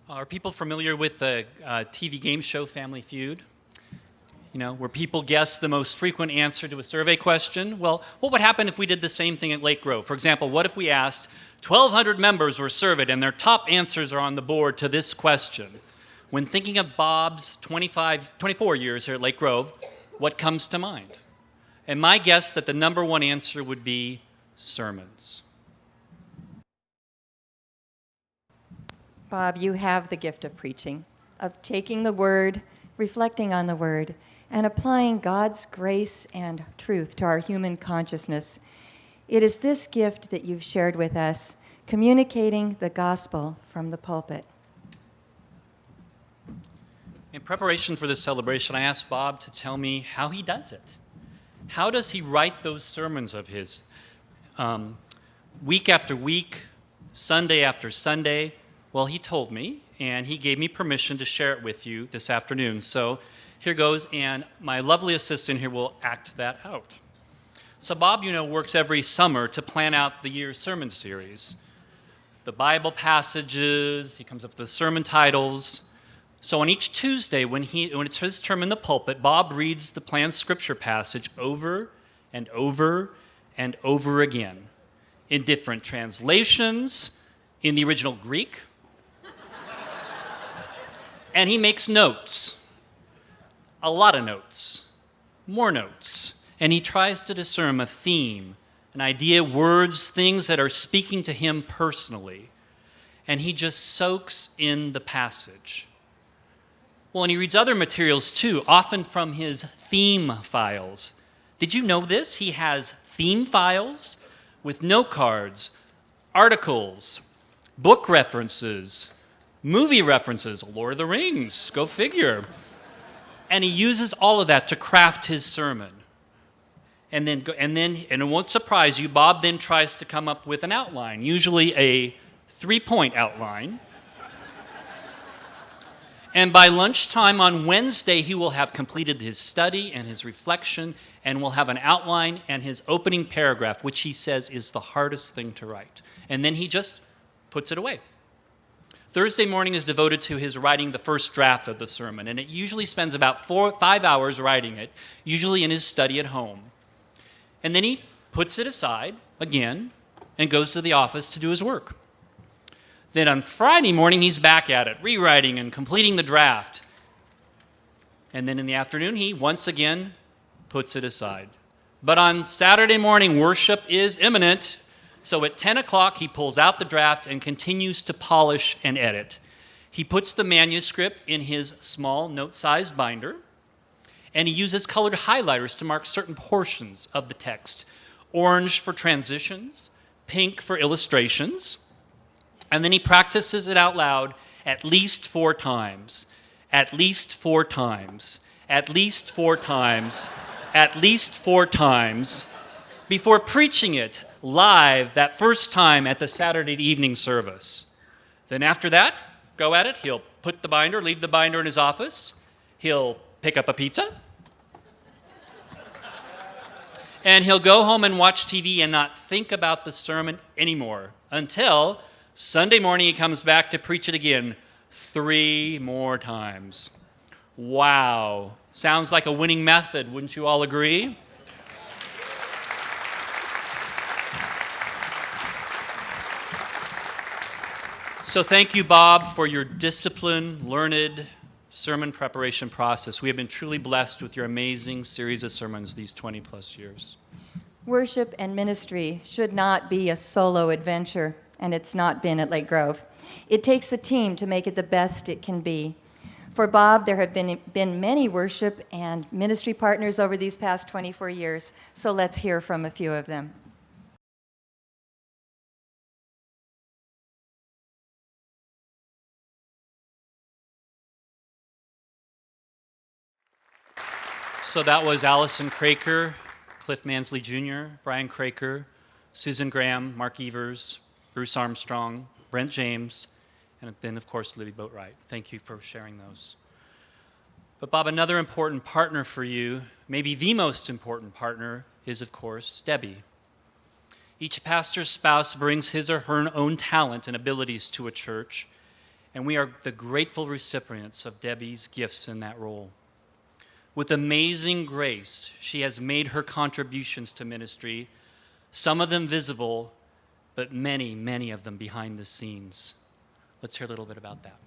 Are people familiar with the TV game show Family Feud? You know, where people guess the most frequent answer to a survey question? Well, what would happen if we did the same thing at Lake Grove? For example, what if we asked 1,200 members were surveyed and their top answers are on the board to this question? When thinking of Bob's 24 years here at Lake Grove, what comes to mind? And my guess that the number one answer would be sermons. Bob, you have the gift of preaching, of taking the word, reflecting on the word, and applying God's grace and truth to our human consciousness. It is this gift that you've shared with us, communicating the gospel from the pulpit. In preparation for this celebration, I asked Bob to tell me how he does it. How does he write those sermons of his? Week after week, Sunday after Sunday. Well, he told me, and he gave me permission to share it with you this afternoon. So here goes, and my lovely assistant here will act that out. So Bob, you know, works every summer to plan out the year's sermon series. The Bible passages, he comes up with the sermon titles. So on each Tuesday, when it's his term in the pulpit, Bob reads the planned scripture passage over and over and over again in different translations, in the original Greek, and he makes notes, a lot of notes, more notes, and he tries to discern a theme, an idea, words, things that are speaking to him personally, and he just soaks in the passage. Well, and he reads other materials too, often from his theme files. Did you know this? He has theme files with note cards, articles, book references, movie references, Lord of the Rings, go figure. And he uses all of that to craft his sermon. And it won't surprise you, Bob then tries to come up with an outline, usually a 3-point outline. And by lunchtime on Wednesday, he will have completed his study and his reflection, and will have an outline and his opening paragraph, which he says is the hardest thing to write. And then he just puts it away. Thursday morning is devoted to his writing the first draft of the sermon, and it usually spends about 5 hours writing it, usually in his study at home. And then he puts it aside again and goes to the office to do his work. Then on Friday morning, he's back at it, rewriting and completing the draft. And then in the afternoon, he once again puts it aside. But on Saturday morning, worship is imminent. So at 10 o'clock, he pulls out the draft and continues to polish and edit. He puts the manuscript in his small note-sized binder, and he uses colored highlighters to mark certain portions of the text. Orange for transitions, pink for illustrations. And then he practices it out loud at least 4 times. At least 4 times. At least 4 times. At least 4 times. Before preaching it live that first time at the Saturday evening service. Then after that, go at it. He'll leave the binder in his office. He'll pick up a pizza. And he'll go home and watch TV and not think about the sermon anymore until Sunday morning he comes back to preach it again 3 more times. Wow. Sounds like a winning method, wouldn't you all agree? So thank you, Bob, for your disciplined, learned sermon preparation process. We have been truly blessed with your amazing series of sermons these 20-plus years. Worship and ministry should not be a solo adventure, and it's not been at Lake Grove. It takes a team to make it the best it can be. For Bob, there have been many worship and ministry partners over these past 24 years, so let's hear from a few of them. So that was Allison Craker, Cliff Mansley Jr., Brian Craker, Susan Graham, Mark Evers, Bruce Armstrong, Brent James, and then, of course, Libby Boatwright. Thank you for sharing those. But Bob, another important partner for you, maybe the most important partner, is, of course, Debbie. Each pastor's spouse brings his or her own talent and abilities to a church, and we are the grateful recipients of Debbie's gifts in that role. With amazing grace, she has made her contributions to ministry, some of them visible, but many, many of them behind the scenes. Let's hear a little bit about that.